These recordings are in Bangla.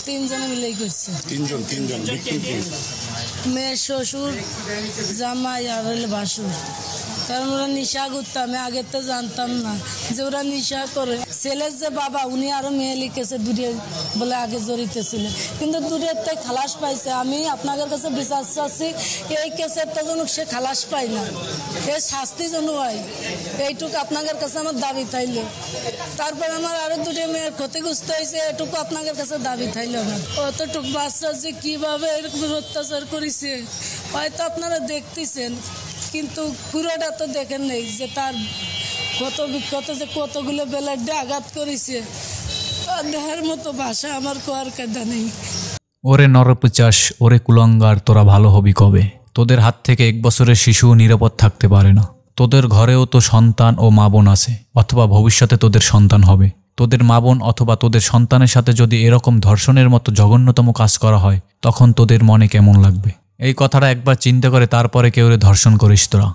তিনজনে মিলেই করছে। তিনজন মেয়ে, শ্বশুর, জামাই আর হইলে ভাসুর। কারণ ওরা নেশা করতো, আমি আগের তো জানতাম না যে ওরা নেশা করে। ছেলের যে বাবা উনি আরো মেয়ে লিখেছে দূরে বলে আগে জড়িত ছিল, কিন্তু দূরের তাই খালাস পাইছে। আমি আপনাদের কাছে বিচার চাচ্ছি এই কেসের তো যেন সে খালাস পায় না, এর শাস্তি যেন হয়, এইটুকু আপনাদের কাছে আমার দাবি থাইলে। তারপর আমার আরো দুটো মেয়ের ক্ষতিগ্রস্ত হয়েছে, এটুকু আপনাদের কাছে দাবি থাইলে আমার। অতটুকু বাচ্চা যে কিভাবে এরকম অত্যাচার করেছে হয়তো আপনারা দেখতেছেন, কিন্তু পুরোটা তো দেখেন নেই যে তার কত বিক্ষত যে কতগুলো বেলাডে আঘাত করেছে। দেহের মতো ভাষা আমার কোয়ার কায়দা নেই। ওরে নরপিচাস, ওরে কুলঙ্গার, তোরা ভালো হবি কবে? তোদের হাত থেকে 1 বছরের শিশু নিরাপদ থাকতে পারে না। তোদের ঘরেও তো সন্তান ও মা বোন আছে, অথবা ভবিষ্যতে তোদের সন্তান হবে। তোদের মা বোন অথবা তোদের সন্তানের সাথে যদি এরকম ধর্ষণের মতো জঘন্যতম কাজ করা হয়, তখন তোদের মনে কেমন লাগবে? এই কথাটা একবার চিন্তা করে তারপরে কেউ ধর্ষণ করিস তোরা।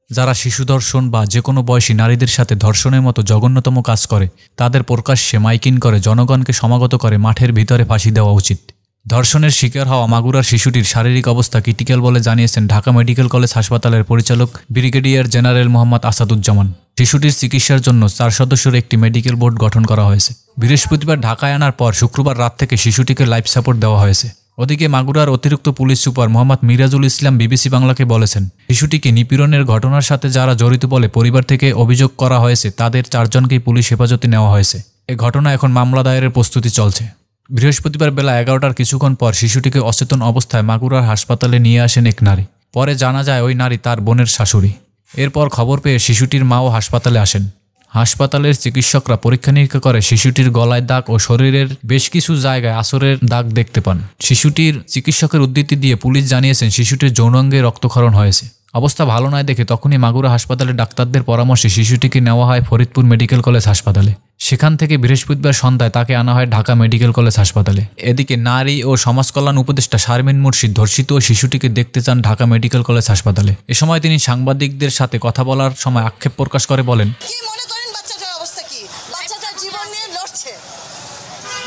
যারা শিশু ধর্ষণ বা যে কোনো বয়সী নারীদের সাথে ধর্ষণের মতো জঘন্যতম কাজ করে, তাদের প্রকাশ্যে মাইকিং করে জনগণকে সমাগত করে মাঠের ভিতরে ফাঁসি দেওয়া উচিত। ধর্ষণের শিকার হওয়া মাগুরার শিশুটির শারীরিক অবস্থা ক্রিটিক্যাল বলে জানিয়েছেন ঢাকা মেডিকেল কলেজ হাসপাতালের পরিচালক ব্রিগেডিয়ার জেনারেল মোহাম্মদ আসাদুজ্জামান। শিশুটির চিকিৎসার জন্য 4 সদস্যের একটি মেডিকেল বোর্ড গঠন করা হয়েছে। বৃহস্পতিবার ঢাকায় আনার পর শুক্রবার রাত থেকে শিশুটিকে লাইফ সাপোর্ট দেওয়া হয়েছে। ওদিকে মাগুরার অতিরিক্ত পুলিশ সুপার মোহাম্মদ মিরাজুল ইসলাম বিবিসি বাংলাকে বলেছেন, শিশুটিকে নিপীড়নের ঘটনার সাথে যারা জড়িত বলে পরিবার থেকে অভিযোগ করা হয়েছে, তাদের 4 জনকেই পুলিশ হেফাজতে নেওয়া হয়েছে। এ ঘটনা এখন মামলা দায়েরের প্রস্তুতি চলছে। বৃহস্পতিবার বেলা 11টার কিছুক্ষণ পর শিশুটিকে অচেতন অবস্থায় মাগুরার হাসপাতালে নিয়ে আসেন এক নারী। পরে জানা যায় ওই নারী তার বোনের শাশুড়ি। এরপর খবর পেয়ে শিশুটির মাও হাসপাতালে আসেন। হাসপাতালের চিকিৎসকরা পরীক্ষা নিরীক্ষা করে শিশুটির গলায় দাগ ও শরীরের বেশ কিছু জায়গায় আঁচড়ের দাগ দেখতে পান। শিশুটির চিকিৎসকের উদ্ধৃতি দিয়ে পুলিশ জানিয়েছেন শিশুটির যৌনাঙ্গে রক্তক্ষরণ হয়েছে। অবস্থা ভালো নয় দেখে তখনই মাগুরা হাসপাতালের ডাক্তারদের পরামর্শে শিশুটিকে নেওয়া হয় ফরিদপুর মেডিকেল কলেজ হাসপাতালে। সেখান থেকে বৃহস্পতিবার সন্ধ্যায় তাকে আনা হয় ঢাকা মেডিকেল কলেজ হাসপাতালে। এদিকে নারী ও সমাজকল্যাণ উপদেষ্টা শারমিন মুর্শিদ ধর্ষিত শিশুটিকে দেখতে চান ঢাকা মেডিকেল কলেজ হাসপাতালে। এ সময় তিনি সাংবাদিকদের সাথে কথা বলার সময় আক্ষেপ প্রকাশ করে বলেন,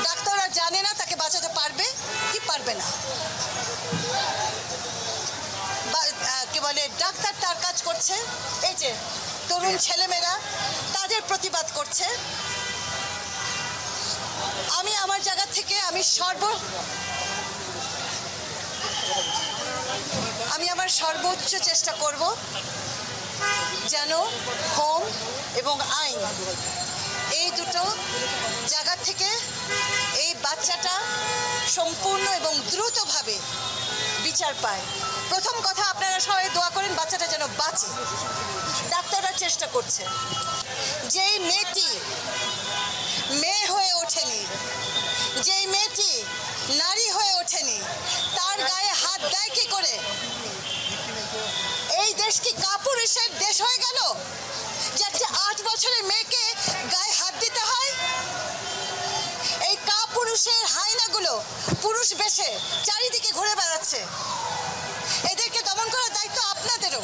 ডাক্তাররা জানে না তাকে বাঁচাতে পারবে কি পারবে না। কি বলে, ডাক্তার তার কাজ করছে, এই যে তরুণ ছেলেমেয়েরা তাদের প্রতিবাদ করছে। আমি আমার জায়গা থেকে আমি আমার সর্বোচ্চ চেষ্টা করব যেন হোম এবং আইন এই দুটো জায়গা থেকে এই বাচ্চাটা সম্পূর্ণ এবং দ্রুতভাবে বিচার পায়। প্রথম কথা, আপনারা সবাই দোয়া করেন বাচ্চাটা যেন বাঁচে। ডাক্তাররা চেষ্টা করছে। যেই মেয়েটি মেয়ে হয়ে ওঠেনি, যেই মেয়েটি নারী হয়ে ওঠেনি, তার গায়ে হাত দেয় কি করে? এই দেশ কি কাপুরুষের দেশ হয়ে গেল যে একটা 8 বছরের মেয়েকে গায়ে হাত দিতে হয়? এই কাপুরুষের হাইনাগুলো পুরুষ বেশে চারিদিকে ঘুরে বেড়াচ্ছে। এদেরকে দমন করার দায়িত্ব আপনাদেরও।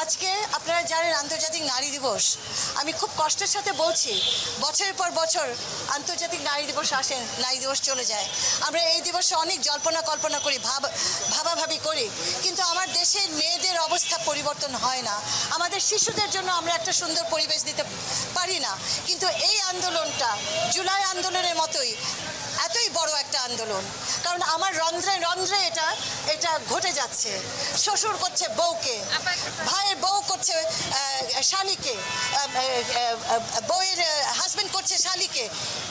আজকে আপনারা জানেন আন্তর্জাতিক নারী দিবস। আমি খুব কষ্টের সাথে বলছি, বছরের পর বছর আন্তর্জাতিক নারী দিবস আসে, নারী দিবস চলে যায়। আমরা এই দিবসে অনেক জল্পনা কল্পনা করি, ভাবাভাবি করি, কিন্তু আমার দেশের মেয়েদের অবস্থা পরিবর্তন হয় না। আমাদের শিশুদের জন্য আমরা একটা সুন্দর পরিবেশ দিতে পারি না। কিন্তু এই আন্দোলনটা জুলাই আন্দোলনের মতোই এতই বড় একটা আন্দোলন, কারণ আমার রন্ধ্রে রন্ধ্রে এটা ঘটে যাচ্ছে। শ্বশুর করছে বউকে, ভাইয়ের বউ করছে শালীকে, বউয়ের হাজবেন্ড করছে শালীকে।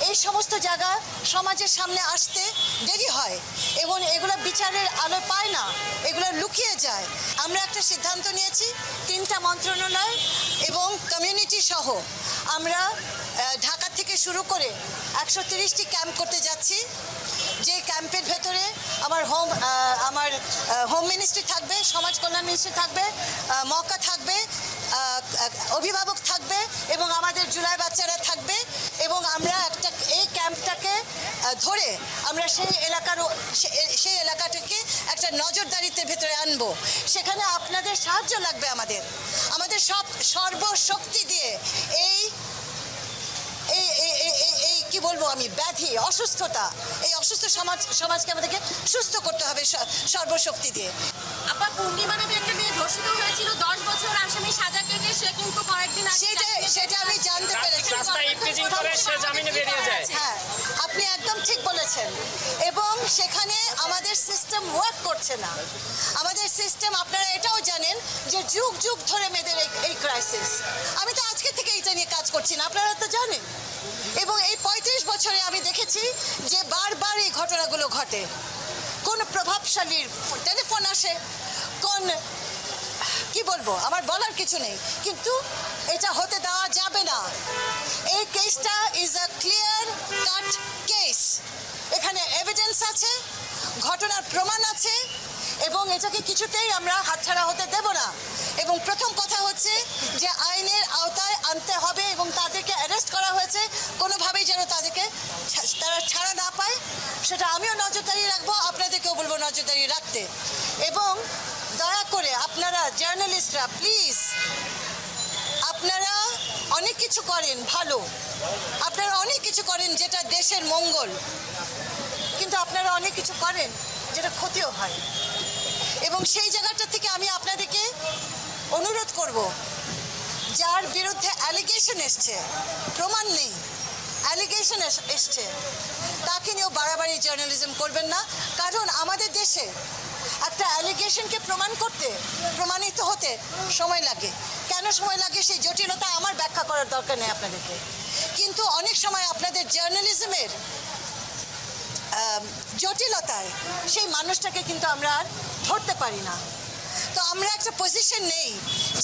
এই সমস্ত জায়গা সমাজের সামনে আসতে দেরি হয় এবং এগুলো বিচারের আলো পায় না, এগুলো লুকিয়ে যায়। আমরা একটা সিদ্ধান্ত নিয়েছি, 3টা মন্ত্রণালয় এবং কমিউনিটি সহ আমরা ঢাকা থেকে শুরু করে 130টি ক্যাম্প করতে যাচ্ছি। যে ক্যাম্পের ভেতরে আমার হোম মিনিস্ট্রি থাকবে, সমাজ কল্যাণ মিনিস্ট্রি থাকবে, মক্কা থাকবে, অভিভাবক থাকবে এবং আমাদের জুলাই বাচ্চারা থাকবে। এবং আমরা এই ক্যাম্পটাকে ধরে আমরা সেই এলাকাটাকে একটা নজরদারিতে ভেতরে আনবো। সেখানে আপনাদের সাহায্য লাগবে। আমাদের সর্বশক্তি দিয়ে এই কি বলবো আমি, ব্যাধি, অসুস্থতা, এই অসুস্থ সমাজকে আমাদেরকে সুস্থ করতে হবে সর্বশক্তি দিয়ে। আপা, পূর্ণিমা নামে একটা মেয়ে ধর্ষিত হয়েছিল, 10 বছর আসামি সাজা কেটে সে কিন্তু কয়েকদিন আগে সেটা আমি জানতে পেরেছি। রাস্তায় ইফতিজিং করে সে জামিনে বেরিয়ে যায়। হ্যাঁ, আপনি একদম ঠিক বলেছেন। এবং সেখানে আমাদের সিস্টেম ওয়ার্ক করছে না। আমাদের সিস্টেম, আপনারা এটাও জানেন যে যুগ যুগ ধরে মেয়েদের এই ক্রাইসিস। আমি তো আজকে থেকে এটা নিয়ে কাজ করছি না, আপনারা তো জানেন। এবং এই 35 বছরে আমি দেখেছি যে বারবার এই ঘটনাগুলো ঘটে। কোন প্রভাবশালীর টেলিফোন আসে, কোন কি বলবো, আমার বলার কিছু নেই, কিন্তু এটা হতে দেওয়া যাবে না। এই কেসটা is a clear cut case. এখানে এভিডেন্স আছে, ঘটনার প্রমাণ আছে, এবং এটাকে কিছুতেই আমরা হাতছাড়া হতে দেব না। এবং প্রথম কথা হচ্ছে যে আইনের আওতায় আনতে হবে, এবং তাদেরকে অ্যারেস্ট করা হয়েছে, কোনোভাবেই যেন তারা ছাড়া না পায়, সেটা আমিও নজরদারি রাখবো, আপনাদেরকেও বলবো নজরদারি রাখতে। এবং দয়া করে আপনারা জার্নালিস্টরা প্লিজ, আপনারা অনেক কিছু করেন ভালো, আপনারা অনেক কিছু করেন যেটা দেশের মঙ্গল, কিন্তু আপনারা অনেক কিছু করেন যেটা ক্ষতিও হয়। এবং সেই জায়গাটা থেকে আমি আপনাদেরকে অনুরোধ করব, যার বিরুদ্ধে অ্যালিগেশন এসছে, প্রমাণ নেই, অ্যালিগেশন এসছে, তাকে নিয়েও বাড়াবাড়ি জার্নালিজম করবেন না। কারণ আমাদের দেশে একটা অ্যালিগেশনকে প্রমাণিত হতে সময় লাগে। কেন সময় লাগে সেই জটিলতা আমার ব্যাখ্যা করার দরকার নেই আপনাদেরকে। কিন্তু অনেক সময় আপনাদের জার্নালিজমের জটিলতায় সেই মানুষটাকে কিন্তু আমরা আর ধরতে পারি না। তো আমরা একটা পজিশন নেই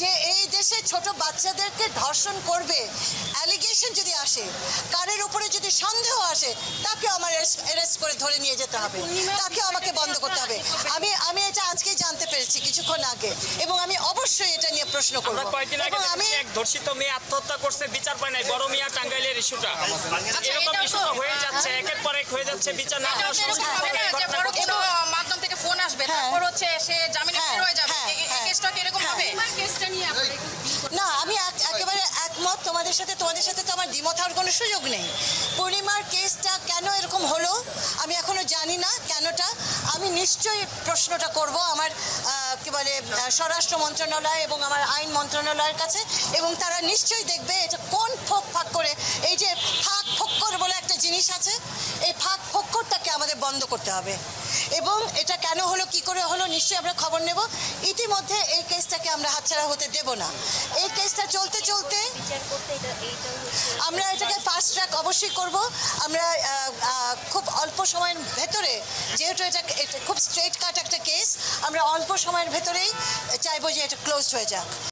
যে এই দেশে ছোট বাচ্চাদেরকে ধর্ষণ করবে, অ্যালিগেশন যদি আসে, কারের উপরে যদি সন্দেহ আসে, তাকে আমার অ্যারেস্ট করে ধরে নিয়ে যেতে হবে, তাকে আমাকে বন্ধ করতে হবে। আমি এটা আজকেই জানতে পেরেছি কিছুক্ষণ আগে, এবং আমি অবশ্যই এটা নিয়ে প্রশ্ন করব। কয়েকদিন আগে এক ধর্ষিত মেয়ে আত্মহত্যা করছে, বিচার পায় নাই, বড় মিয়া টাঙ্গাইলের ইস্যুটা। এরকম ইস্যু হয়ে যাচ্ছে, একের পর এক হয়ে যাচ্ছে, বিচার না হওয়ার মাধ্যম থেকে ফোন আসবে, তারপর হচ্ছে সে জামিনে বের হয়ে যাবে। কেসটা কি এরকম হবে? কেসটা নিয়ে না, আমি একেবারে একমত তোমাদের সাথে তো আমার দ্বিমত হওয়ার কোনো সুযোগ নেই। পূর্ণিমার কেসটা কেন এরকম হলো আমি এখনো জানি না কেনটা। আমি নিশ্চয়ই প্রশ্নটা করব আমার কি বলে স্বরাষ্ট্র মন্ত্রণালয় এবং আমার আইন মন্ত্রণালয়ের কাছে, এবং তারা নিশ্চয়ই দেখবে এটা কোন ফাঁক করে, এই যে ফাঁক ফোক্কর বলে একটা জিনিস আছে, এই ফাঁক ফোক্করটাকে আমাদের বন্ধ করতে হবে। এবং এটা কেন হলো, কি করে হলো, নিশ্চয়ই আমরা খবর নেব। ইতিমধ্যে এই কেসটাকে আমরা হাতছাড়া হতে দেব না। এই কেসটা চলতে চলতে আমরা এটাকে ফাস্ট ট্র্যাক অবশ্যই করব। আমরা খুব অল্প সময়ের ভেতরে, যেহেতু এটা খুব স্ট্রেট কাট একটা কেস, আমরা অল্প সময়ের ভেতরেই চাইবো যে এটা ক্লোজ হয়ে যাক।